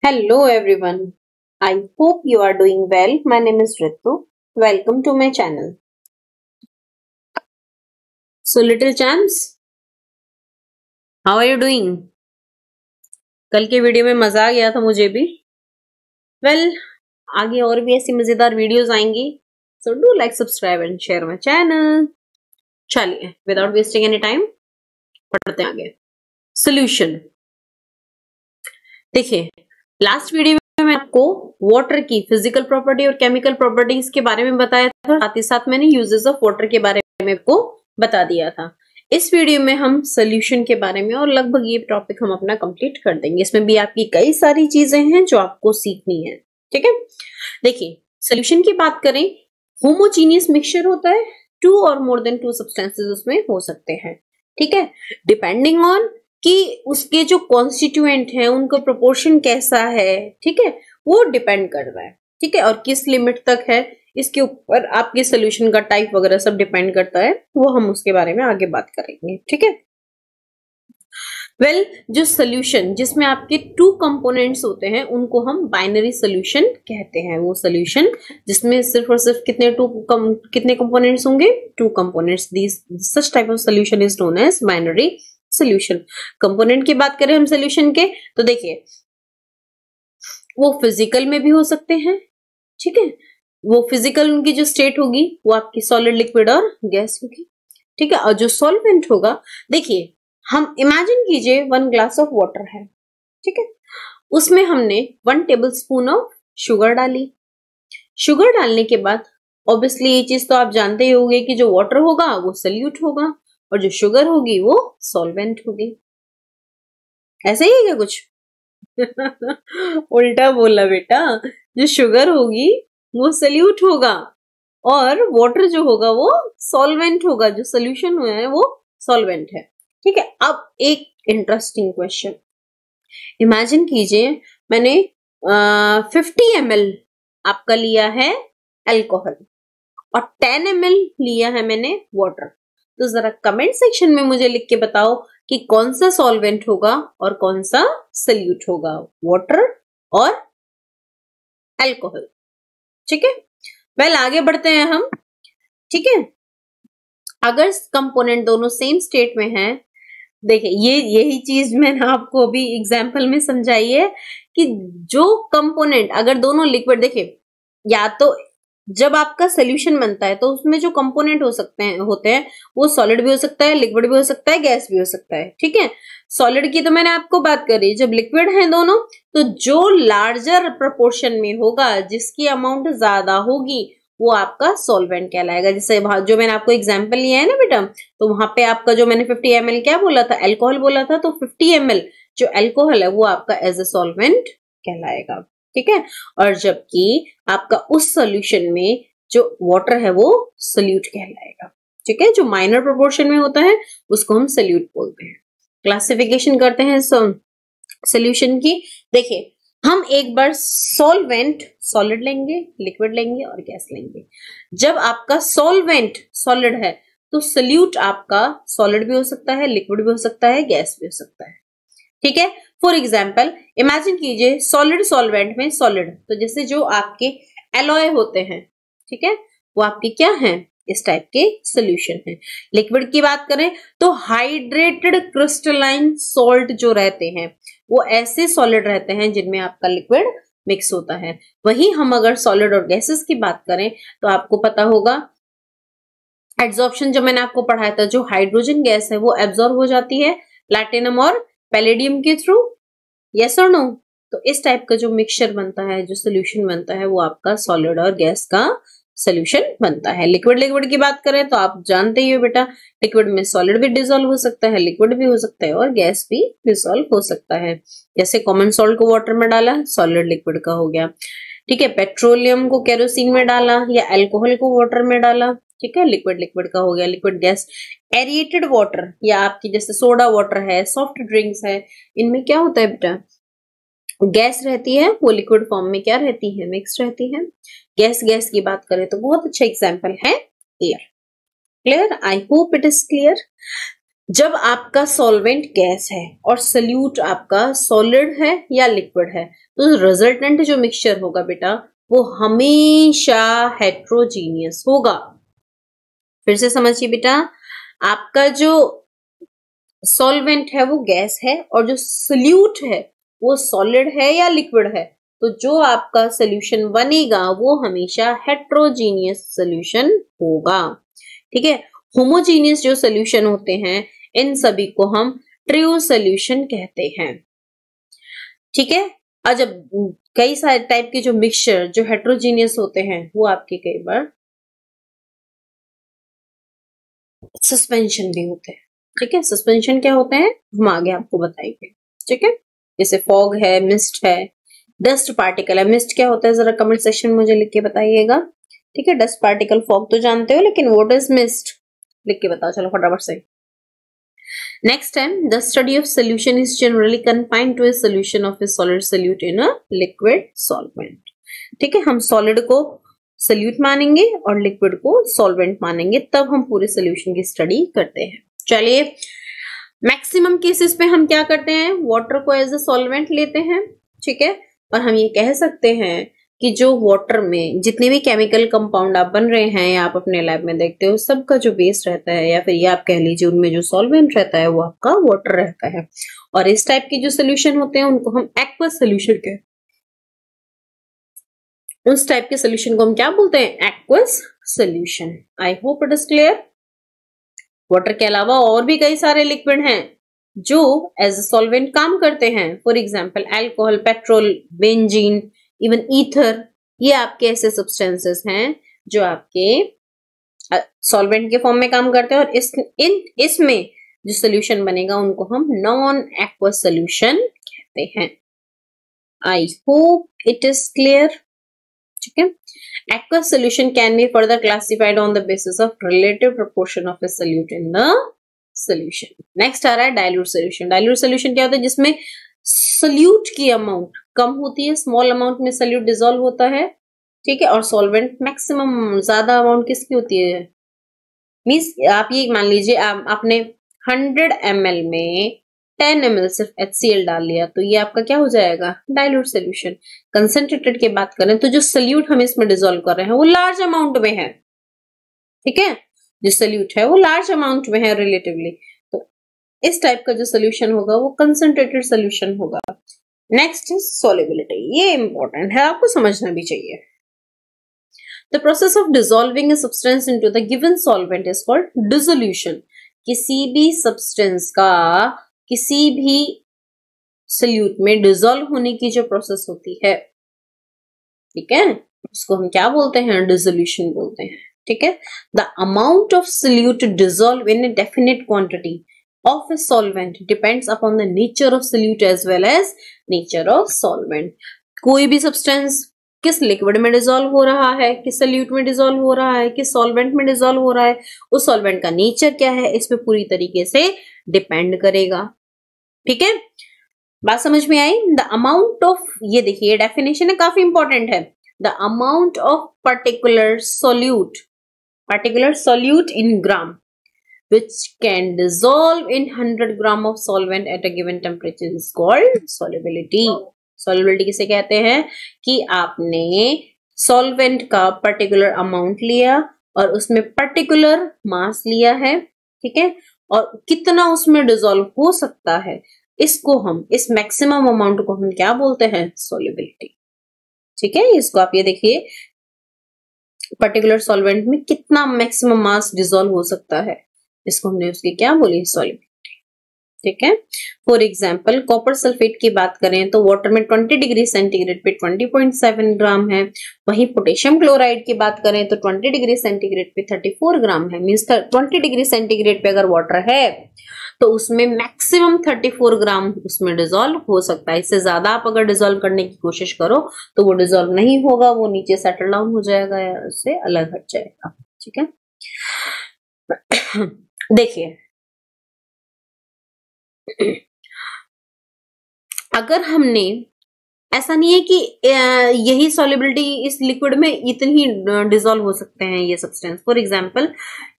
Hello everyone. I hope you are doing well. My name is Ritu. Welcome to my channel. So little champs, how are you doing? कल के video में मजा आ गया था मुझे भी. Well, आगे और भी ऐसी मजेदार वीडियोस आएंगी. So do like, subscribe and share my channel. चलिए, without wasting any time, पढ़ते हैं आगे. Solution. देखिए, लास्ट वीडियो में मैं आपको वाटर की फिजिकल प्रॉपर्टी और केमिकल प्रॉपर्टीज के बारे में बताया था, साथ ही साथ मैंने यूजेस ऑफ वाटर के बारे में आपको बता दिया था. इस वीडियो में हम सोल्यूशन के बारे में और लगभग ये टॉपिक हम अपना कंप्लीट कर देंगे. इसमें भी आपकी कई सारी चीजें हैं जो आपको सीखनी है. ठीक है, देखिए सोल्यूशन की बात करें, होमोजीनियस मिक्सचर होता है. 2 और मोर देन 2 सब्सटेंसेस उसमें हो सकते हैं. ठीक है, डिपेंडिंग ऑन कि उसके जो कॉन्स्टिट्यूएंट हैं उनका प्रोपोर्शन कैसा है. ठीक है, वो डिपेंड कर रहा है. ठीक है, और किस लिमिट तक है इसके ऊपर आपके सोल्यूशन का टाइप वगैरह सब डिपेंड करता है. वो हम उसके बारे में आगे बात करेंगे. ठीक है, वेल जो सोल्यूशन जिसमें आपके 2 कंपोनेंट्स होते हैं उनको हम बाइनरी सोल्यूशन कहते हैं. वो सोल्यूशन जिसमें सिर्फ और सिर्फ कितने कंपोनेंट्स होंगे? 2 components. Such type of solution is known as binary solution. Component की बात करें हम सोल्यूशन के, तो देखिए वो फिजिकल में भी हो सकते हैं. ठीक है, वो फिजिकल उनकी जो स्टेट होगी वो आपकी सॉलिड, लिक्विड और गैस होगी. ठीक है, और जो सॉल्वेंट होगा, देखिए हम इमेजिन कीजिए 1 ग्लास ऑफ वाटर है. ठीक है, उसमें हमने 1 टेबल स्पून ऑफ शुगर डाली. शुगर डालने के बाद ऑब्वियसली ये चीज तो आप जानते ही होंगे कि जो वाटर होगा वो सोल्यूट होगा और जो शुगर होगी वो सॉल्वेंट होगी. ऐसे ही है क्या कुछ? उल्टा बोला बेटा. जो शुगर होगी वो सोल्यूट होगा और वाटर जो होगा वो सॉल्वेंट होगा. जो सोल्यूशन हुआ है वो सॉल्वेंट है. ठीक है, अब एक इंटरेस्टिंग क्वेश्चन इमेजिन कीजिए, मैंने 50 ml आपका लिया है अल्कोहल और 10 ml लिया है मैंने वाटर. तो जरा कमेंट सेक्शन में मुझे लिख के बताओ कि कौन सा सॉल्वेंट होगा और कौन सा सोल्यूट होगा, वाटर और अल्कोहल. ठीक है, वेल आगे बढ़ते हैं हम. ठीक है, अगर कंपोनेंट दोनों सेम स्टेट में हैं, देखिए यही चीज मैंने आपको अभी एग्जांपल में समझाई है कि जो कंपोनेंट अगर दोनों लिक्विड, देखिए या तो जब आपका सोल्यूशन बनता है तो उसमें जो कंपोनेंट होते हैं वो सॉलिड भी हो सकता है, लिक्विड भी हो सकता है, गैस भी हो सकता है. ठीक है, सॉलिड की तो मैंने आपको बात करी. जब लिक्विड है दोनों, तो जो लार्जर प्रोपोर्शन में होगा, जिसकी अमाउंट ज्यादा होगी, वो आपका सॉल्वेंट कहलाएगा. जैसे जो मैंने आपको एग्जांपल लिया है ना बेटा, तो वहां पे आपका जो मैंने 50 ml क्या बोला था? अल्कोहल बोला था. तो 50 ml जो अल्कोहल है वो आपका एज ए सॉल्वेंट कहलाएगा. ठीक है, और जबकि आपका उस सॉल्यूशन में जो वाटर है वो सोल्यूट कहलाएगा. ठीक है, जो माइनर प्रोपोर्शन में होता है उसको हम सोल्यूट बोलते हैं. क्लासिफिकेशन करते हैं सोल्यूशन की. देखिए हम एक बार सॉल्वेंट सॉलिड लेंगे, लिक्विड लेंगे और गैस लेंगे. जब आपका सॉल्वेंट सॉलिड है तो सोल्यूट आपका सॉलिड भी हो सकता है, लिक्विड भी हो सकता है, गैस भी हो सकता है. ठीक है, फॉर एग्जाम्पल इमेजिन कीजिए सॉलिड सॉल्वेंट में सॉलिड, तो जैसे जो आपके एलॉय होते हैं, ठीक है, वो आपके क्या हैं? इस टाइप के सोल्यूशन है. लिक्विड की बात करें तो हाइड्रेटेड क्रिस्टलाइन सॉल्ट जो रहते हैं वो ऐसे सॉलिड रहते हैं जिनमें आपका लिक्विड मिक्स होता है. वही हम अगर सॉलिड और गैसेस की बात करें तो आपको पता होगा एब्जॉर्प्शन जो मैंने आपको पढ़ाया था, जो हाइड्रोजन गैस है वो एब्जॉर्ब हो जाती है प्लैटिनम और पैलेडियम के थ्रू. यस और नो? तो इस टाइप का जो मिक्सचर बनता है, जो सोल्यूशन बनता है, वो आपका सॉलिड और गैस का सोल्यूशन बनता है. लिक्विड की बात करें तो आप जानते ही हो बेटा, लिक्विड में सॉलिड भी डिसॉल्व हो सकता है, लिक्विड भी हो सकता है और गैस भी डिसॉल्व हो सकता है. जैसे कॉमन सॉल्ट को वाटर में डाला, सॉलिड लिक्विड का हो गया. ठीक है, पेट्रोलियम को केरोसिन में डाला या अल्कोहल को वाटर में डाला, ठीक है, लिक्विड का हो गया, लिक्विड गैस. एरिएटेड वाटर या आपकी जैसे सोडा वाटर है, सॉफ्ट ड्रिंक्स है, इनमें क्या होता है बेटा? गैस रहती है, वो लिक्विड फॉर्म में क्या रहती है? मिक्स रहती है. गैस की बात करें तो बहुत अच्छा एग्जांपल है air. Clear? I hope it is clear. जब आपका सॉल्वेंट गैस है और सल्यूट आपका सॉलिड है या लिक्विड है, तो रिजल्टेंट जो मिक्सचर होगा बेटा वो हमेशा हेट्रोजीनियस होगा। फिर से समझिए बेटा, आपका जो सॉल्वेंट है वो गैस है और जो सल्यूट है वो सॉलिड है या लिक्विड है, तो जो आपका सोल्यूशन बनेगा वो हमेशा हेट्रोजीनियस सोल्यूशन होगा। ठीक है, होमोजीनियस जो सोल्यूशन होते हैं इन सभी को हम ट्रू सोल्यूशन कहते हैं। ठीक है, और जब कई सारे टाइप के जो मिक्सचर जो हेट्रोजीनियस होते हैं वो आपके कई बार सस्पेंशन भी होते हैं। ठीक है, सस्पेंशन क्या होते हैं हम आगे आपको बताएंगे। ठीक है, जैसे फॉग है, मिस्ट है, डस्ट पार्टिकल है। मिस्ट क्या होता है जरा कमेंट सेक्शन में मुझे लिख के बताइएगा। ठीक है, डस्ट पार्टिकल, फॉग तो जानते हो, लेकिन व्हाट इज मिस्ट लिख के बताओ चलो फटाफट से। नेक्स्ट है, the study of solution is generally confined to a solution of a solid solute in a liquid solvent. ठीक है, हम सॉलिड को सोल्यूट मानेंगे और लिक्विड को सॉल्वेंट मानेंगे, तब हम पूरे सोल्यूशन की स्टडी करते हैं। चलिए, मैक्सिमम केसेस पे हम क्या करते हैं, वाटर को एज अ सॉल्वेंट लेते हैं। ठीक है, और हम ये कह सकते हैं कि जो वाटर में जितने भी केमिकल कंपाउंड आप बन रहे हैं या आप अपने लैब में देखते हो, सबका जो बेस रहता है या फिर ये आप कह लीजिए उनमें जो सॉल्वेंट रहता है वो आपका वाटर रहता है। और इस टाइप के जो सोल्यूशन होते हैं उनको हम एक्वस सोल्यूशन कहते हैं। उस टाइप के सोल्यूशन को हम क्या बोलते हैं, aqueous solution. I hope it is clear. Water के अलावा और भी कई सारे लिक्विड हैं जो एज अ सॉल्वेंट काम करते हैं। For example alcohol, petrol, benzene, even ether, ये आपके ऐसे सब्सटेंसेस हैं जो आपके सॉल्वेंट के फॉर्म में काम करते हैं और इसमें जो सोल्यूशन बनेगा उनको हम नॉन एक्वस सोल्यूशन कहते हैं। I hope it is clear. ठीक है, aqueous solution can be further classified on the basis of relative proportion of a solute in the solution. Next आ रहा है dilute solution. Dilute solution क्या होता है, जिसमें solute की अमाउंट कम होती है, स्मॉल अमाउंट में solute डिसॉल्व होता है। ठीक है, और सॉल्वेंट मैक्सिमम ज्यादा अमाउंट किसकी होती है, मीन्स आप ये मान लीजिए आपने 100 ml में 10 ml सिर्फ HCl डाल लिया, तो ये आपका क्या हो जाएगा, डाइल्यूट सोल्यूशन। कंसंट्रेटेड की बात करें तो जो सोल्यूट हम इसमें डिसॉल्व कर रहे हैं वो लार्ज अमाउंट में है। ठीक है, जो सोल्यूट है वो लार्ज अमाउंट में है रिलेटिवली, तो इस टाइप का जो सोल्यूशन होगा वो कंसंट्रेटेड सोल्यूशन होगा। नेक्स्ट इज सॉल्युबिलिटी, ये इंपॉर्टेंट है, आपको समझना भी चाहिए। The process of dissolving a substance into the given solvent is called dissolution. किसी भी सब्सटेंस का किसी भी सोल्यूट में डिसॉल्व होने की जो प्रोसेस होती है, ठीक है, उसको हम क्या बोलते हैं, डिसोल्यूशन बोलते हैं। ठीक है, the amount of solute dissolve in a definite quantity of a solvent depends upon the nature of solute as well as nature of solvent. कोई भी सब्सटेंस किस लिक्विड में डिसॉल्व हो रहा है, किस सोल्यूट में डिसॉल्व हो रहा है, किस सॉल्वेंट में डिसॉल्व हो रहा है, उस सॉल्वेंट का नेचर क्या है, इस पे पूरी तरीके से डिपेंड करेगा। ठीक है, बात समझ में आई। द अमाउंट ऑफ, ये देखिए डेफिनेशन है, काफी इंपॉर्टेंट है। The amount of particular solute in gram which can dissolve in 100 gram of solvent at a given temperature is called solubility. Solubility किसे कहते हैं कि आपने सॉल्वेंट का पर्टिकुलर अमाउंट लिया और उसमें पर्टिकुलर मास लिया है, ठीक है, और कितना उसमें डिसॉल्व हो सकता है, इसको हम, इस मैक्सिमम अमाउंट को हम क्या बोलते हैं, सॉल्युबिलिटी। ठीक है, इसको आप ये देखिए, पर्टिकुलर सॉल्वेंट में कितना मैक्सिमम मास डिसॉल्व हो सकता है, इसको हमने उसकी क्या बोली, सॉल्युबिलिटी। ठीक है, फॉर एग्जाम्पल कॉपर सल्फेट की बात करें तो वाटर में 20 डिग्री सेंटीग्रेड पे 20.7 ग्राम है। वहीं पोटेशियम क्लोराइड की बात करें तो 20 डिग्री सेंटीग्रेड पे 34 ग्राम है। मींस 20 डिग्री सेंटीग्रेड पे अगर वाटर है तो उसमें मैक्सिमम 34 ग्राम उसमें डिसॉल्व हो सकता है। इससे ज्यादा आप अगर डिसॉल्व करने की कोशिश करो तो वो डिसॉल्व नहीं होगा, वो नीचे सेटल डाउन हो जाएगा या उससे अलग हट जाएगा। ठीक है, देखिए अगर हमने, ऐसा नहीं है कि यही सॉल्युबिलिटी इस लिक्विड में इतनी ही डिसॉल्व हो सकते हैं ये सब्सटेंस। फॉर एग्जांपल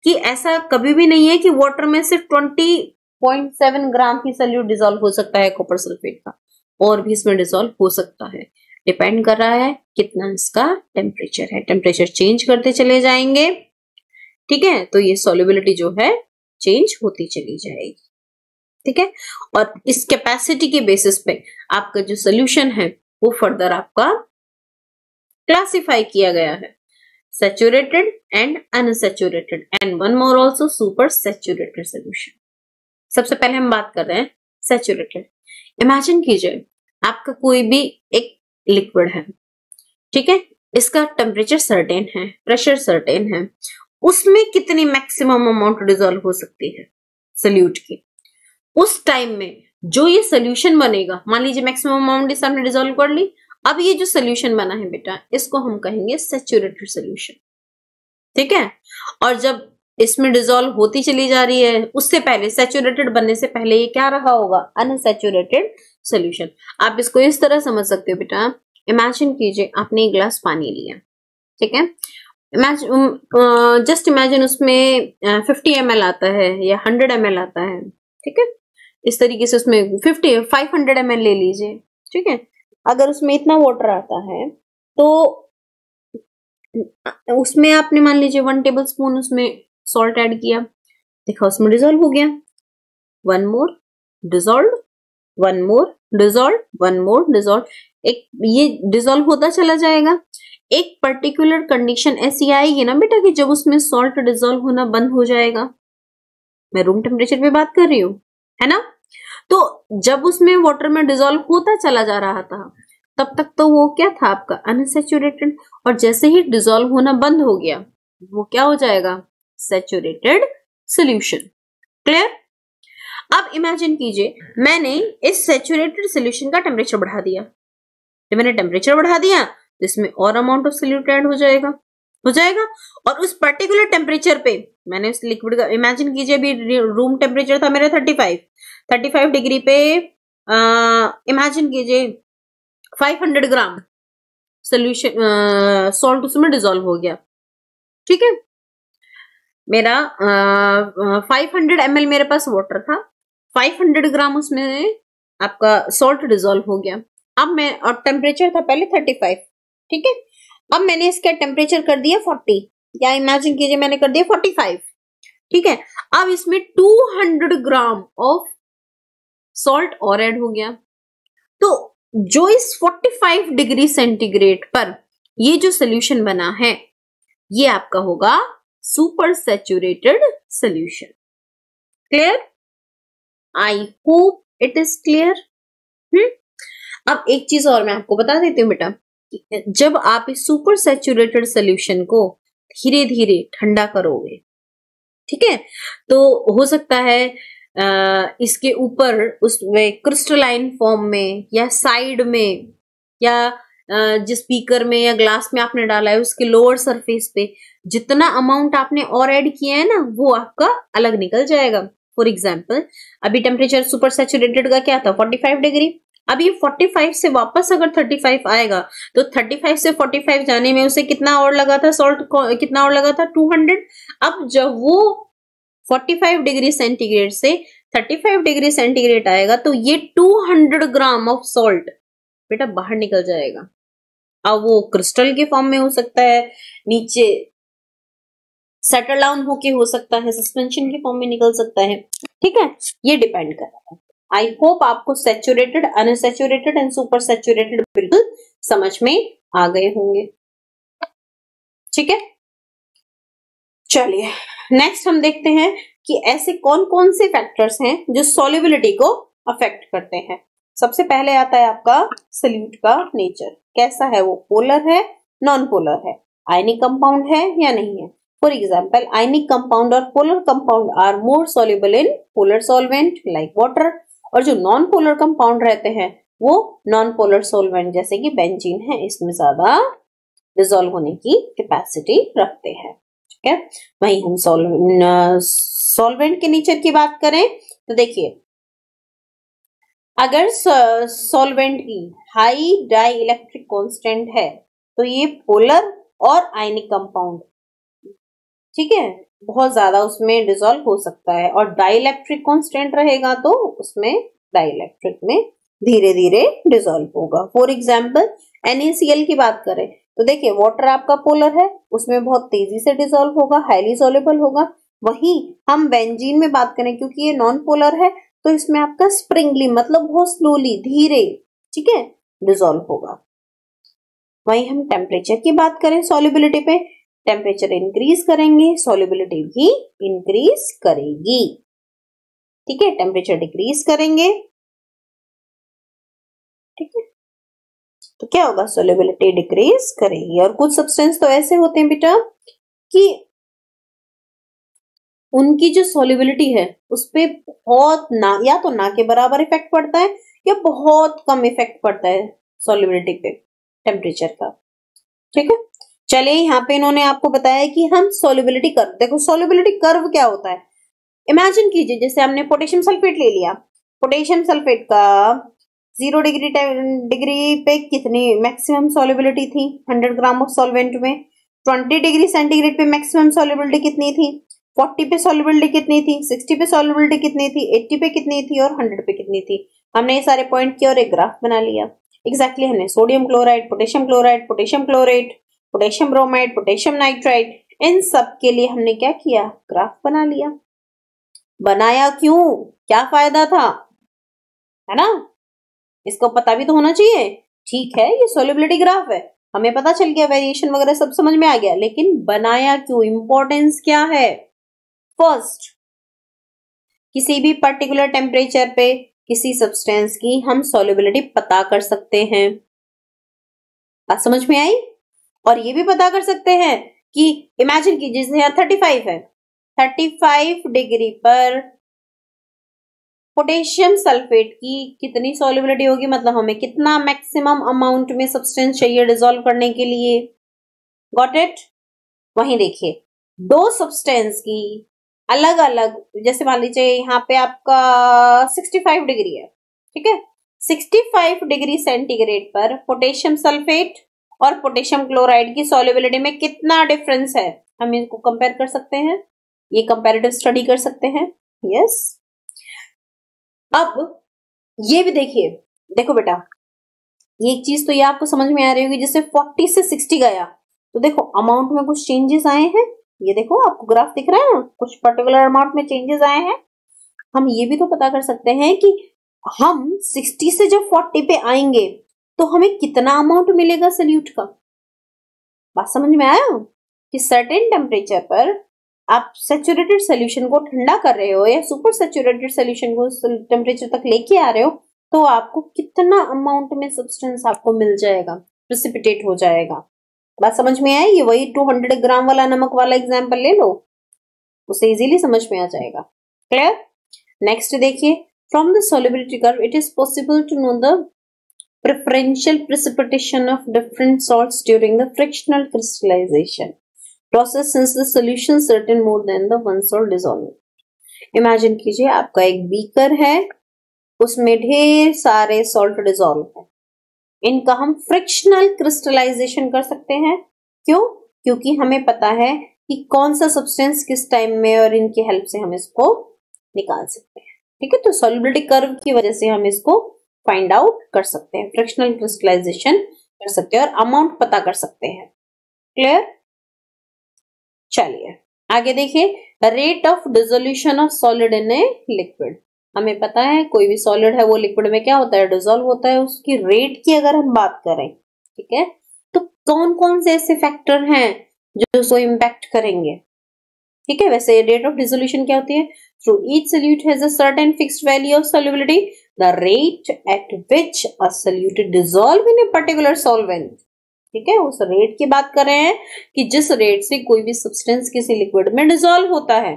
कि ऐसा कभी भी नहीं है कि वाटर में सिर्फ 20 0.7 ग्राम ही सल्यूट डिसॉल्व हो सकता है कॉपर सल्फेट का, और भी इसमें डिसॉल्व हो सकता है। डिपेंड कर रहा है कितना इसका टेम्परेचर है। टेम्परेचर चेंज करते चले जाएंगे, ठीक है, तो ये सॉल्युबिलिटी जो है चेंज होती चली जाएगी, ठीक है। और इस कैपेसिटी के बेसिस पे आपका जो सोल्यूशन है वो फर्दर आपका क्लासिफाई किया गया है, saturated and unsaturated, and one more also super saturated solution. सबसे पहले हम बात कर रहे हैं सैचुरेटेड। इमेजिन कीजिए आपका कोई भी एक लिक्विड है, ठीक है, इसका टेम्परेचर सर्टेन है, प्रेशर सर्टेन है, उसमें कितनी मैक्सिमम अमाउंट डिसॉल्व हो सकती है सोल्यूट की। उस टाइम में जो ये सोल्यूशन बनेगा, मान लीजिए मैक्सिमम अमाउंट इस हमने डिसॉल्व कर ली, अब ये जो सोल्यूशन बना है बेटा, इसको हम कहेंगे सैचुरेटेड सोल्यूशन, ठीक है। और जब इसमें डिसॉल्व होती चली जा रही है, उससे पहले सैचुरेटेड बनने से पहले ये क्या रहा होगा, अनसैचुरेटेड सोल्यूशन। आप इसको इस तरह समझ सकते हो बेटा, इमेजिन कीजिए आपने एक ग्लास पानी लिया, ठीक है, जस्ट इमेजिन उसमें 50 ml आता है या 100 ml आता है, ठीक है, इस तरीके से उसमें 500 ml ले लीजिए, ठीक है। अगर उसमें इतना वाटर आता है तो उसमें आपने मान लीजिए 1 टेबल स्पून उसमें सॉल्ट ऐड किया, देखा उसमें डिसॉल्व हो गया, 1 मोर डिसॉल्व, 1 मोर डिसॉल्व, 1 मोर डिसॉल्व, एक ये डिसॉल्व होता चला जाएगा। एक पर्टिकुलर कंडीशन ऐसी आएगी ना बेटा कि जब उसमें सॉल्ट डिसॉल्व होना बंद हो जाएगा। मैं रूम टेम्परेचर पे बात कर रही हूँ, है ना। तो जब उसमें वाटर में डिसॉल्व होता चला जा रहा था, तब तक तो वो क्या था आपका अनसैचुरेटेड, और जैसे ही डिसॉल्व होना बंद हो गया वो क्या हो जाएगा, सैचुरेटेड सॉल्यूशन। क्लियर। अब इमेजिन कीजिए मैंने इस सैचुरेटेड सॉल्यूशन का टेम्परेचर बढ़ा दिया, जब मैंने टेम्परेचर बढ़ा दिया तो इसमें और अमाउंट ऑफ सॉल्यूट ऐड हो जाएगा, और उस पर्टिकुलर टेम्परेचर पे मैंने उस लिक्विड का, इमेजिन कीजिए अभी रूम टेम्परेचर था मेरा 35 डिग्री पे, इमेजिन कीजिए 500 ग्राम सोल्यूशन सॉल्ट उसमें डिसॉल्व हो गया, ठीक है। मेरा 500 ml मेरे पास वाटर था, 500 ग्राम उसमें आपका सॉल्ट डिसॉल्व हो गया। अब मैं, और टेम्परेचर था पहले 35, ठीक है, अब मैंने इसका टेम्परेचर कर दिया 40, या इमेजिन कीजिए मैंने कर दिया 45, ठीक है। अब इसमें 200 ग्राम ऑफ सॉल्ट और ऐड हो गया, तो जो इस 45 डिग्री सेंटीग्रेड पर ये जो सोल्यूशन बना है ये आपका होगा super saturated solution. Clear, I hope it is clear. अब एक चीज और मैं आपको बता देती हूँ बेटा, जब आप इस सुपर सैचुरेटेड सोल्यूशन को धीरे धीरे ठंडा करोगे, ठीक है, तो हो सकता है इसके ऊपर उसमें क्रिस्टलाइन फॉर्म में या साइड में या जिस बीकर में या ग्लास में आपने डाला है उसके लोअर सरफेस पे जितना अमाउंट आपने और ऐड किया है ना वो आपका अलग निकल जाएगा। फॉर एग्जाम्पल अभी टेम्परेचर सुपर सैचुरेटेड का क्या था 45 डिग्री, अब ये 45 से वापस अगर 35 आएगा तो 35 से 45 जाने में उसे कितना और लगा था, सॉल्ट कितना और लगा था 200। अब जब वो 45 डिग्री सेंटीग्रेड से 35 डिग्री सेंटीग्रेड आएगा तो ये 200 ग्राम ऑफ सॉल्ट बेटा बाहर निकल जाएगा। अब वो क्रिस्टल के फॉर्म में हो सकता है, नीचे सेटल डाउन होके हो सकता है, सस्पेंशन के फॉर्म में निकल सकता है, ठीक है, ये डिपेंड कर रहा है। आई होप आपको saturated, unsaturated and super saturated बिल्कुल समझ में आ गए होंगे, ठीक है। चलिए नेक्स्ट हम देखते हैं कि ऐसे कौन कौन से फैक्टर्स हैं जो सॉल्युबिलिटी को अफेक्ट करते हैं। सबसे पहले आता है आपका सोल्यूट का नेचर, कैसा है वो, पोलर है, नॉन पोलर है, आयनिक कंपाउंड है या नहीं है। फॉर एग्जाम्पल आयनिक कंपाउंड और polar compound are more soluble in polar solvent like water, और जो नॉन पोलर कंपाउंड रहते हैं वो नॉन पोलर सॉल्वेंट जैसे कि बेंजीन है, इसमें ज्यादा डिसॉल्व होने की कैपेसिटी रखते हैं, ठीक है। वहीं हम सॉल्वेंट के नेचर की बात करें तो देखिए अगर सॉल्वेंट की हाई डाई इलेक्ट्रिक कांस्टेंट है तो ये पोलर और आयनिक कंपाउंड, ठीक है, बहुत ज्यादा उसमें डिसॉल्व हो सकता है, और डाइइलेक्ट्रिक कांस्टेंट रहेगा तो उसमें डाइइलेक्ट्रिक में धीरे धीरे डिसॉल्व होगा। फॉर एग्जाम्पल NaCl की बात करें तो देखिए वाटर आपका पोलर है, उसमें बहुत तेजी से डिसॉल्व होगा, हाईली सॉल्युबल होगा। वहीं हम बेंजीन में बात करें क्योंकि ये नॉन पोलर है तो इसमें आपका स्प्रिंगली मतलब बहुत स्लोली धीरे, ठीक है, डिसॉल्व होगा। वहीं हम टेम्परेचर की बात करें सॉल्युबिलिटी पे, टेम्परेचर इंक्रीज करेंगे सॉल्युबिलिटी भी इंक्रीज करेगी, ठीक है। टेम्परेचर डिक्रीज करेंगे, ठीक है, तो क्या होगा, सॉल्युबिलिटी डिक्रीज करेगी। और कुछ सब्सटेंस तो ऐसे होते हैं बेटा कि उनकी जो सॉल्युबिलिटी है उस पे बहुत ना, या तो ना के बराबर इफेक्ट पड़ता है या बहुत कम इफेक्ट पड़ता है सॉल्युबिलिटी पे टेम्परेचर का, ठीक है। चलिए यहाँ पे इन्होंने आपको बताया कि हम सॉल्युबिलिटी कर्व, देखो सॉल्युबिलिटी कर्व क्या होता है, इमेजिन कीजिए जैसे हमने पोटेशियम सल्फेट ले लिया, पोटेशियम सल्फेट का 0 डिग्री पे कितनी मैक्सिमम सॉल्युबिलिटी थी 100 ग्राम ऑफ सॉल्वेंट में, 20 डिग्री सेंटीग्रेड पे मैक्सिमम सॉल्युबिलिटी कितनी थी, 40 पे सॉल्युबिलिटी कितनी थी, 60 पे सॉल्युबिलिटी कितनी थी, 80 पे कितनी थी और 100 पे कितनी थी। हमने ये सारे पॉइंट किए और एक ग्राफ बना लिया। एग्जैक्टली हमने sodium chloride, potassium chloride, potassium chlorate, potassium bromide, potassium nitride, इन सब के लिए हमने क्या किया, ग्राफ बना लिया। बनाया क्यों, क्या फायदा था, है ना, इसको पता भी तो होना चाहिए। ठीक है, ये सोल्युबिलिटी ग्राफ है, हमें पता चल गया, वेरिएशन वगैरह सब समझ में आ गया, लेकिन बनाया क्यों, इंपॉर्टेंस क्या है। फर्स्ट, किसी भी पर्टिकुलर टेम्परेचर पे किसी सब्सटेंस की हम सोल्युबिलिटी पता कर सकते हैं, बात समझ में आई। और ये भी पता कर सकते हैं कि इमेजिन कीजिए जैसे यहाँ 35 है, 35 डिग्री पर पोटेशियम सल्फेट की कितनी सॉल्युबिलिटी होगी, मतलब हमें कितना मैक्सिमम अमाउंट में सब्सटेंस चाहिए डिसॉल्व करने के लिए, गॉट इट। वहीं देखिए दो सब्सटेंस की अलग अलग, जैसे मान लीजिए यहाँ पे आपका 65 डिग्री है, ठीक है, 65 डिग्री सेंटीग्रेड पर पोटेशियम सल्फेट और पोटेशियम क्लोराइड की सॉल्युबिलिटी में कितना डिफरेंस है, हम इनको कंपेयर कर सकते हैं, ये कंपैरेटिव स्टडी कर सकते हैं। यस, अब ये भी देखिए, देखो बेटा ये एक चीज तो ये आपको समझ में आ रही होगी, जैसे 40 से 60 गया तो देखो अमाउंट में कुछ चेंजेस आए हैं, ये देखो आपको ग्राफ दिख रहा है ना, कुछ पर्टिकुलर अमाउंट में चेंजेस आए हैं। हम ये भी तो पता कर सकते हैं कि हम 60 से जब 40 पे आएंगे तो हमें कितना अमाउंट मिलेगा सल्यूट का, बात समझ में आया कि सर्टेन टेम्परेचर पर आप सैचुरेटेड सोल्यूशन को ठंडा कर रहे हो या सुपर सैचुरेटेड सोल्यूशन को टेम्परेचर तक लेके आ रहे हो तो आपको कितना अमाउंट में सब्सटेंस आपको मिल जाएगा, प्रेसिपिटेट हो जाएगा, बात समझ में आई। ये वही 200 ग्राम वाला नमक वाला एग्जांपल ले लो, उसे इजीली समझ में आ जाएगा, क्लियर। नेक्स्ट देखिए, from the solubility curve it is possible to know the preferential precipitation of different salts during the frictional crystallization process since the solution certain more than the one salt dissolving. Imagine कीजिए आपका एक beaker है, उसमें ढेर सारे salt dissolve है, इनका हम फ्रिक्शनल क्रिस्टलाइजेशन कर सकते हैं, क्यों, क्योंकि हमें पता है कि कौन सा सब्सटेंस किस टाइम में, और इनकी हेल्प से हम इसको निकाल सकते हैं, ठीक है। तो सॉल्युबिलिटी कर्व की वजह से हम इसको फाइंड आउट कर सकते हैं, फ्रिक्शनल क्रिस्टलाइजेशन कर सकते हैं और अमाउंट पता कर सकते हैं, क्लियर। चलिए आगे देखिए, rate of dissolution of solid in a liquid, हमें पता है कोई भी सॉलिड है वो लिक्विड में क्या होता है, डिसॉल्व होता है, उसकी रेट की अगर हम बात करें, ठीक है, तो कौन कौन से ऐसे फैक्टर हैं जो उसको इम्पैक्ट करेंगे, ठीक है। वैसे रेट ऑफ डिसोल्यूशन क्या होती है, through each solute has a certain fixed value of solubility, the rate at which a solute dissolve in a particular solvent, ठीक है, उस रेट की बात कर रहे हैं कि जिस रेट से कोई भी सब्सटेंस किसी लिक्विड में डिसॉल्व होता है,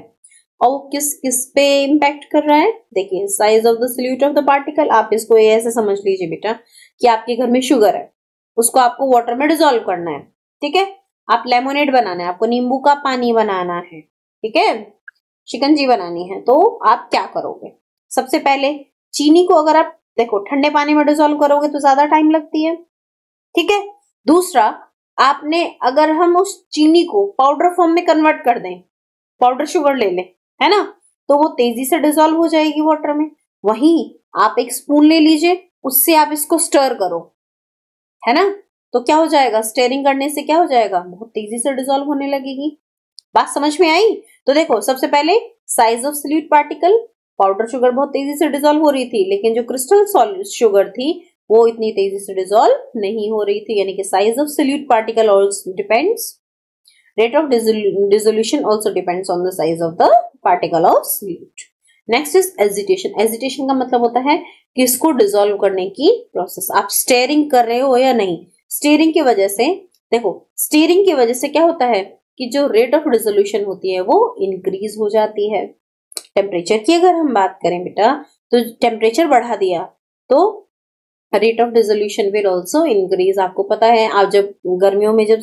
और वो किस किस पे इंपैक्ट कर रहा है। देखिए size of the solute of the particle, आप इसको ऐसे समझ लीजिए बेटा कि आपके घर में शुगर है, उसको आपको वाटर में डिसॉल्व करना है, ठीक है, आप लेमोनेड बनाना है, आपको नींबू का पानी बनाना है, ठीक है, शिकंजी बनानी है, तो आप क्या करोगे, सबसे पहले चीनी को अगर आप देखो ठंडे पानी में डिसॉल्व करोगे तो ज्यादा टाइम लगती है, ठीक है। दूसरा, आपने अगर हम उस चीनी को पाउडर फॉर्म में कन्वर्ट कर दें पाउडर शुगर ले लें, है ना, तो वो तेजी से डिसॉल्व हो जाएगी वाटर में। वहीं आप एक स्पून ले लीजिए, उससे आप इसको स्टर करो, है ना, तो क्या हो जाएगा, स्टेरिंग करने से क्या हो जाएगा, बहुत तेजी से डिसॉल्व होने लगेगी। बात समझ में आई? तो देखो, सबसे पहले size of solute particle, powder sugar बहुत तेजी से डिसॉल्व हो रही थी, लेकिन जो क्रिस्टल शुगर थी वो इतनी तेजी से डिसॉल्व नहीं हो रही थी, यानी कि size of solute particle also depends, rate of dissolution also depends on the size of the particle of solute. Next is agitation. Agitation का मतलब होता है कि इसको डिसॉल्व करने की प्रोसेस। आप स्टेयरिंग कर रहे हो या नहीं, स्टीयरिंग की वजह से, देखो स्टीयरिंग की वजह से क्या होता है कि जो रेट ऑफ डिसोल्यूशन होती है वो इंक्रीज हो जाती है। टेम्परेचर की अगर हम बात करें बेटा, तो टेम्परेचर बढ़ा दिया तो rate of dissolution will also increase. आपको पता है, आप जब गर्मियों में जब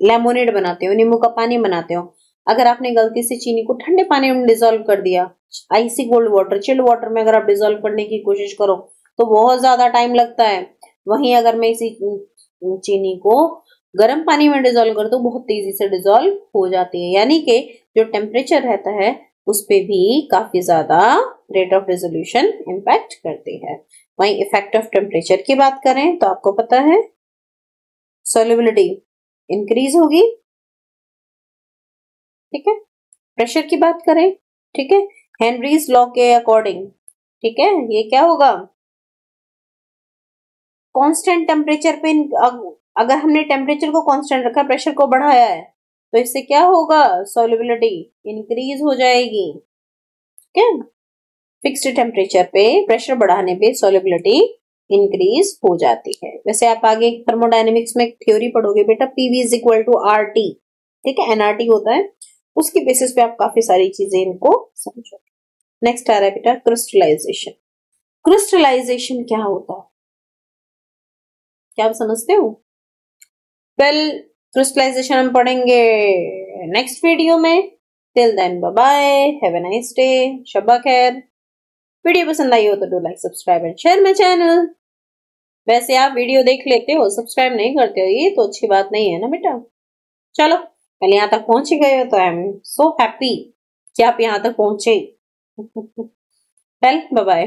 लेमोनेड बनाते हो, नींबू का पानी बनाते हो, अगर आपने गलती से चीनी को ठंडे पानी में डिसॉल्व कर दिया, आइसी कोल्ड वाटर, चिल्ड वाटर में अगर आप डिसॉल्व करने की कोशिश करो तो बहुत ज्यादा टाइम लगता है। वहीं अगर मैं इसी चीनी को गर्म पानी में डिसॉल्व कर दूं, बहुत तेजी से डिसॉल्व हो जाती है। यानी कि जो टेम्परेचर रहता है उस पे भी काफी ज्यादा रेट ऑफ डिसोल्यूशन इम्पैक्ट करती है। वहीं इफेक्ट ऑफ टेम्परेचर की बात करें तो आपको पता है सॉल्युबिलिटी इंक्रीज होगी, ठीक है। प्रेशर की बात करें, ठीक है, हेनरीज लॉ के अकॉर्डिंग, ठीक है, ये क्या होगा, कांस्टेंट टेम्परेचर पे, अगर हमने टेम्परेचर को कांस्टेंट रखा, प्रेशर को बढ़ाया है, तो इससे क्या होगा, सॉल्युबिलिटी इंक्रीज हो जाएगी, ठीक है। फिक्स्ड टेम्परेचर पे प्रेशर बढ़ाने पे सॉल्युबिलिटी इंक्रीज हो जाती है। वैसे आप आगे थर्मोडायनेमिक्स में थ्योरी पढ़ोगे बेटा, PV is equal to RT, ठीक है, एनआरटी होता है, उसकी बेसिस पे आप काफी सारी चीजें इनको समझोगे। नेक्स्ट आ रहा है बेटा क्रिस्टलाइजेशन। क्रिस्टलाइजेशन क्या होता है, क्या आप समझते हो? वेल, क्रिस्टलाइजेशन हम पढ़ेंगे नेक्स्ट वीडियो में। Till then bye bye, have a nice day, शब्बा खैर। वीडियो पसंद आई हो तो do like, subscribe and share my channel. वैसे आप वीडियो देख लेते हो, सब्सक्राइब नहीं करते हो, ये तो अच्छी बात नहीं है ना बेटा। चलो, पहले यहाँ तक पहुंच गए हो तो आई एम सो हैप्पी कि आप यहाँ तक पहुंचे। Well, bye bye.